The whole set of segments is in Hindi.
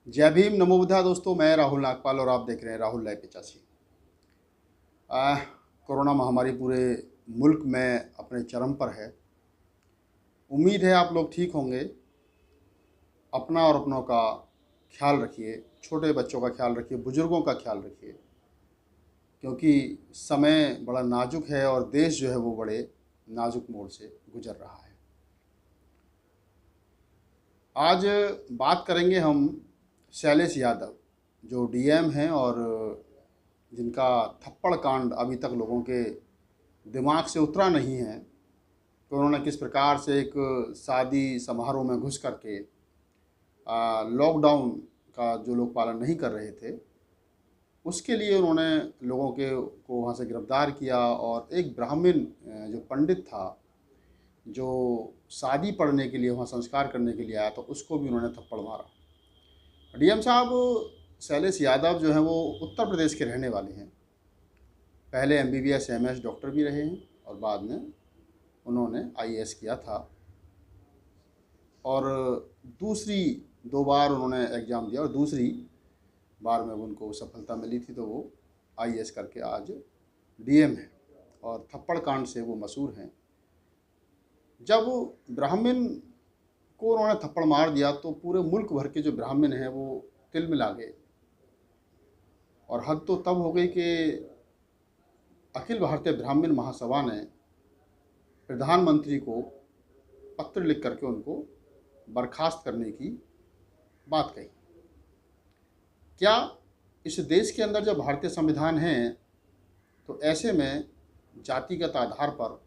जय भीम, नमो बुद्धा। दोस्तों, मैं राहुल नागपाल और आप देख रहे हैं राहुल लाइव 85। कोरोना महामारी पूरे मुल्क में अपने चरम पर है। उम्मीद है आप लोग ठीक होंगे। अपना और अपनों का ख्याल रखिए, छोटे बच्चों का ख्याल रखिए, बुज़ुर्गों का ख्याल रखिए, क्योंकि समय बड़ा नाजुक है और देश जो है वो बड़े नाजुक मोड़ से गुजर रहा है। आज बात करेंगे हम शैलेश यादव, जो डीएम हैं और जिनका थप्पड़ कांड अभी तक लोगों के दिमाग से उतरा नहीं है कि उन्होंने किस प्रकार से एक शादी समारोह में घुस करके लॉकडाउन का जो लोग पालन नहीं कर रहे थे, उसके लिए उन्होंने लोगों को वहाँ से गिरफ्तार किया और एक ब्राह्मण जो पंडित था, जो शादी पढ़ने के लिए वहाँ संस्कार करने के लिए आया था, उसको भी उन्होंने थप्पड़ मारा। डीएम साहब शैलेश यादव जो हैं वो उत्तर प्रदेश के रहने वाले हैं। पहले एमबीबीएस एमएस डॉक्टर भी रहे हैं और बाद में उन्होंने आईएएस किया था और दूसरी 2 बार उन्होंने एग्ज़ाम दिया और दूसरी बार में उनको सफलता मिली थी, तो वो आईएएस करके आज डीएम है और थप्पड़ कांड से वो मशहूर हैं। जब ब्राह्मण को उन्होंने थप्पड़ मार दिया तो पूरे मुल्क भर के जो ब्राह्मण हैं वो तिलमिला गए और हद तो तब हो गई कि अखिल भारतीय ब्राह्मण महासभा ने प्रधानमंत्री को पत्र लिख करके उनको बर्खास्त करने की बात कही। क्या इस देश के अंदर जब भारतीय संविधान है तो ऐसे में जातिगत आधार पर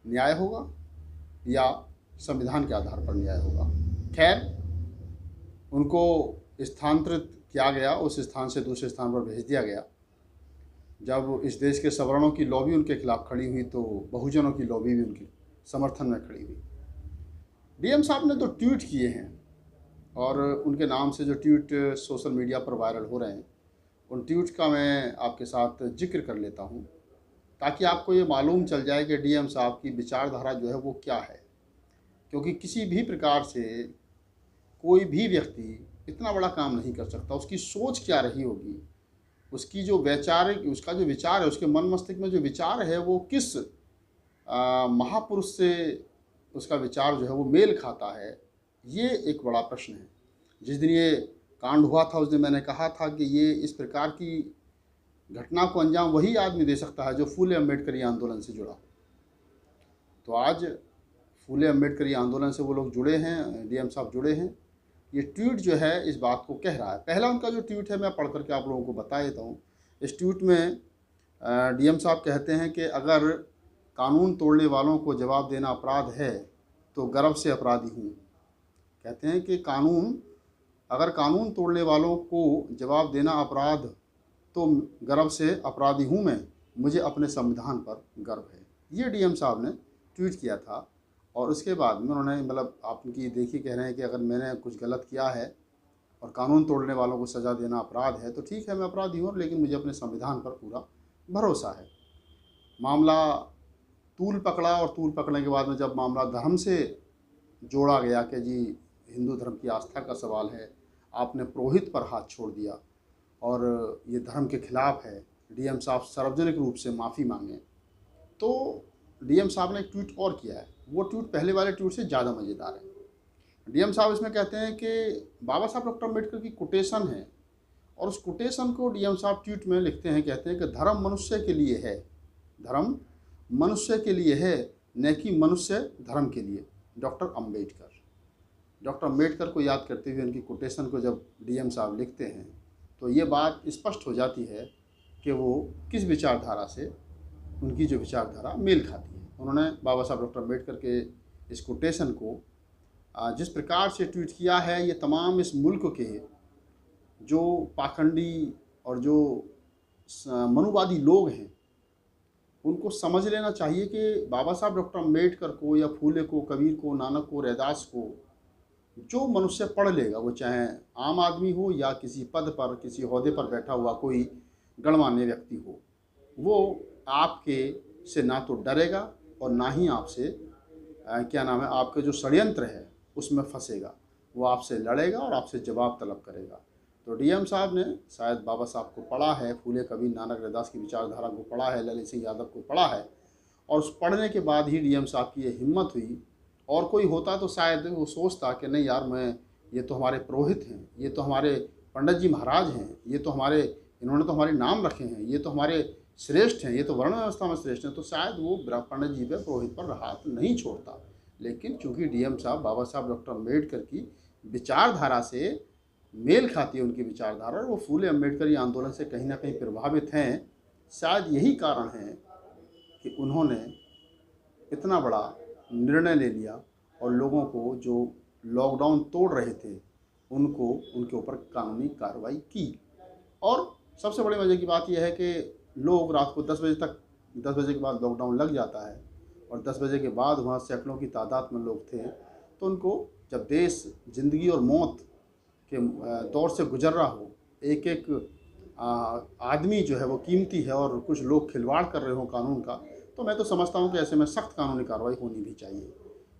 न्याय होगा या संविधान के आधार पर न्याय होगा? खैर, उनको स्थानांतरित किया गया, उस स्थान से दूसरे स्थान पर भेज दिया गया। जब इस देश के सवर्णों की लॉबी उनके खिलाफ खड़ी हुई तो बहुजनों की लॉबी भी उनके समर्थन में खड़ी हुई। डीएम साहब ने तो ट्वीट किए हैं और उनके नाम से जो ट्वीट सोशल मीडिया पर वायरल हो रहे हैं, उन ट्वीट का मैं आपके साथ जिक्र कर लेता हूं ताकि आपको ये मालूम चल जाए कि डीएम साहब की विचारधारा जो है वो क्या है। क्योंकि किसी भी प्रकार से कोई भी व्यक्ति इतना बड़ा काम नहीं कर सकता। उसकी सोच क्या रही होगी, उसकी जो वैचारिक उसका जो विचार है, उसके मन मस्तिष्क में जो विचार है वो किस महापुरुष से उसका विचार जो है वो मेल खाता है, ये एक बड़ा प्रश्न है। जिस दिन ये कांड हुआ था उस दिन मैंने कहा था कि ये इस प्रकार की घटना को अंजाम वही आदमी दे सकता है जो फूले अम्बेडकरी आंदोलन से जुड़ा। तो आज फूले अम्बेडकरी आंदोलन से वो लोग जुड़े हैं, डीएम साहब जुड़े हैं। ये ट्वीट जो है इस बात को कह रहा है। पहला उनका जो ट्वीट है मैं पढ़ करके आप लोगों को बता देता हूँ। इस ट्वीट में डीएम साहब कहते हैं कि अगर कानून तोड़ने वालों को जवाब देना अपराध है तो गर्व से अपराधी हूँ। कहते हैं कि अगर कानून तोड़ने वालों को जवाब देना अपराध तो गर्व से अपराधी हूँ मैं, मुझे अपने संविधान पर गर्व है। ये डीएम साहब ने ट्वीट किया था और उसके बाद में उन्होंने मतलब आप उनकी देखिए कह रहे हैं कि अगर मैंने कुछ गलत किया है और कानून तोड़ने वालों को सज़ा देना अपराध है तो ठीक है, मैं अपराधी हूँ, लेकिन मुझे अपने संविधान पर पूरा भरोसा है। मामला तूल पकड़ा और तूल पकड़ने के बाद में जब मामला धर्म से जोड़ा गया कि जी हिंदू धर्म की आस्था का सवाल है, आपने पुरोहित पर हाथ छोड़ दिया और ये धर्म के खिलाफ है, डीएम साहब सार्वजनिक रूप से माफ़ी मांगें। तो डीएम साहब ने एक ट्वीट और किया है, वो ट्वीट पहले वाले ट्वीट से ज़्यादा मज़ेदार है। डीएम साहब इसमें कहते हैं कि बाबा साहब डॉक्टर अम्बेडकर की कोटेशन है और उस कोटेशन को डीएम साहब ट्वीट में लिखते हैं, कहते हैं कि धर्म मनुष्य के लिए है, धर्म मनुष्य के लिए है, न कि मनुष्य धर्म के लिए। डॉक्टर अम्बेडकर को याद करते हुए उनकी कोटेशन को जब डीएम साहब लिखते हैं तो ये बात स्पष्ट हो जाती है कि वो किस विचारधारा से उनकी जो विचारधारा मेल खाती है। उन्होंने बाबा साहब डॉक्टर अम्बेडकर के इस कोटेशन को जिस प्रकार से ट्वीट किया है, ये तमाम इस मुल्क के जो पाखंडी और जो मनुवादी लोग हैं उनको समझ लेना चाहिए कि बाबा साहब डॉक्टर अम्बेडकर को या फूले को, कबीर को, नानक को, रैदास को जो मनुष्य पढ़ लेगा, वो चाहे आम आदमी हो या किसी पद पर किसी ओहदे पर बैठा हुआ कोई गणमान्य व्यक्ति हो, वो आपके से ना तो डरेगा और ना ही आपसे क्या नाम है आपके जो षड्यंत्र है उसमें फंसेगा। वो आपसे लड़ेगा और आपसे जवाब तलब करेगा। तो डीएम साहब ने शायद बाबा साहब को पढ़ा है, फूले कबीर नानक रविदास की विचारधारा को पढ़ा है, ललित सिंह यादव को पढ़ा है, और उस पढ़ने के बाद ही डीएम साहब की ये हिम्मत हुई। और कोई होता तो शायद वो सोचता कि नहीं यार, मैं, ये तो हमारे पुरोहित हैं, ये तो हमारे पंडित जी महाराज हैं, ये तो हमारे, इन्होंने तो हमारे नाम रखे हैं, ये तो हमारे श्रेष्ठ हैं, ये तो वर्ण व्यवस्था में श्रेष्ठ हैं, तो शायद वो पंडित जी पे, पुरोहित पर हाथ नहीं छोड़ता। लेकिन चूंकि डीएम साहब बाबा साहब डॉक्टर अम्बेडकर की विचारधारा से मेल खाती है उनकी विचारधारा, और वो फूले अम्बेडकरी आंदोलन से कहीं ना कहीं प्रभावित हैं, शायद यही कारण है कि उन्होंने इतना बड़ा निर्णय ले लिया और लोगों को जो लॉकडाउन तोड़ रहे थे उनको, उनके ऊपर कानूनी कार्रवाई की। और सबसे बड़ी मजे की बात यह है कि लोग रात को 10 बजे तक, 10 बजे के बाद लॉकडाउन लग जाता है, और 10 बजे के बाद वहाँ सैकड़ों की तादाद में लोग थे, तो उनको, जब देश ज़िंदगी और मौत के दौर से गुजर रहा हो, एक एक आदमी जो है वो कीमती है, और कुछ लोग खिलवाड़ कर रहे हो कानून का, तो मैं तो समझता हूँ कि ऐसे में सख्त कानूनी कार्रवाई होनी भी चाहिए।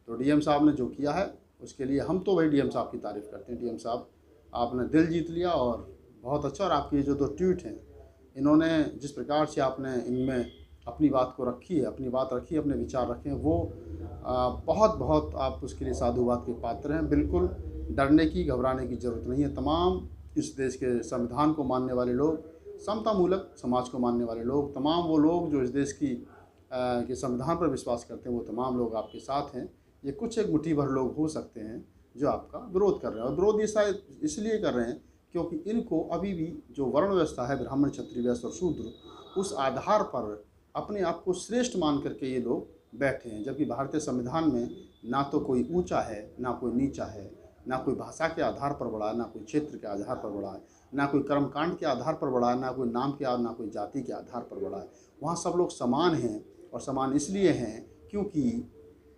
तो डीएम साहब ने जो किया है उसके लिए हम तो भाई डीएम साहब की तारीफ़ करते हैं। डीएम साहब, आपने दिल जीत लिया, और बहुत अच्छा। और आपके जो 2 ट्वीट हैं, इन्होंने जिस प्रकार से आपने इनमें अपनी बात को रखी है, अपनी बात रखी है, अपने विचार रखे हैं, वो बहुत बहुत आप उसके लिए साधुवाद के पात्र हैं। बिल्कुल डरने की, घबराने की ज़रूरत नहीं है। तमाम इस देश के संविधान को मानने वाले लोग, समतामूलक समाज को मानने वाले लोग, तमाम वो लोग जो इस देश की के संविधान पर विश्वास करते हैं, वो तमाम लोग आपके साथ हैं। ये कुछ एक मुट्ठी भर लोग हो सकते हैं जो आपका विरोध कर रहे हैं, और विरोध ये शायद इसलिए कर रहे हैं क्योंकि इनको अभी भी जो वर्ण व्यवस्था है, ब्राह्मण, क्षत्रिय, वैश्य और शूद्र, उस आधार पर अपने आप को श्रेष्ठ मान करके ये लोग बैठे हैं। जबकि भारतीय संविधान में ना तो कोई ऊंचा है, ना कोई नीचा है, ना कोई भाषा के आधार पर बड़ा है, ना कोई क्षेत्र के आधार पर बड़ा है, ना कोई कर्मकांड के आधार पर बड़ा है, ना कोई नाम के, ना कोई जाति के आधार पर बड़ा है। वहाँ सब लोग समान हैं, और समान इसलिए हैं क्योंकि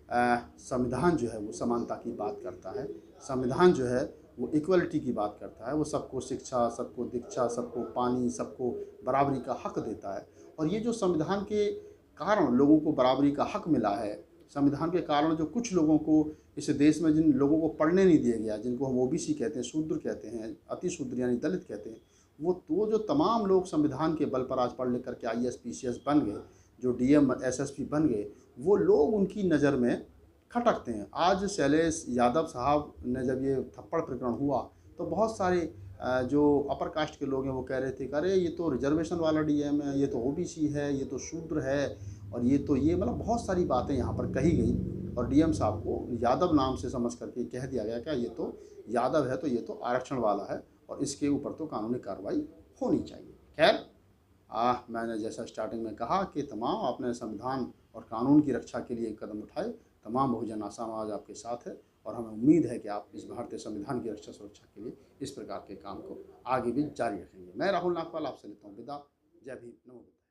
संविधान जो है वो समानता की बात करता है। संविधान जो है वो इक्वलिटी की बात करता है। वो सबको शिक्षा, सबको दीक्षा, सबको पानी, सबको बराबरी का हक देता है। और ये जो संविधान के कारण लोगों को बराबरी का हक मिला है, संविधान के कारण जो कुछ लोगों को इस देश में, जिन लोगों को पढ़ने नहीं दिया गया, जिनको हम ओबीसी कहते हैं, शूद्र कहते हैं, अति शूद्र यानी दलित कहते हैं, वो जो तमाम लोग संविधान के बल पर आज पढ़ लिख करके IAS PCS बन गए, जो DM SSP बन गए, वो लोग उनकी नज़र में खटकते हैं। आज शैलेश यादव साहब ने जब ये थप्पड़ प्रकरण हुआ, तो बहुत सारे जो अपर कास्ट के लोग हैं वो कह रहे थे कि अरे ये तो रिजर्वेशन वाला DM है, ये तो OBC है, ये तो शूद्र है, और ये तो ये, मतलब बहुत सारी बातें यहाँ पर कही गई, और DM साहब को यादव नाम से समझ करके कह दिया गया कि ये तो यादव है, तो ये तो आरक्षण वाला है, और इसके ऊपर तो कानूनी कार्रवाई होनी चाहिए। खैर, मैंने जैसा स्टार्टिंग में कहा कि तमाम अपने संविधान और कानून की रक्षा के लिए कदम उठाए। तमाम बहुजन समाज आपके साथ है, और हमें उम्मीद है कि आप इस भारतीय संविधान की रक्षा सुरक्षा के लिए इस प्रकार के काम को आगे भी जारी रखेंगे। मैं राहुल नागपाल आपसे लेता हूँ विदा। जय भीम, नमो बुद्धाय।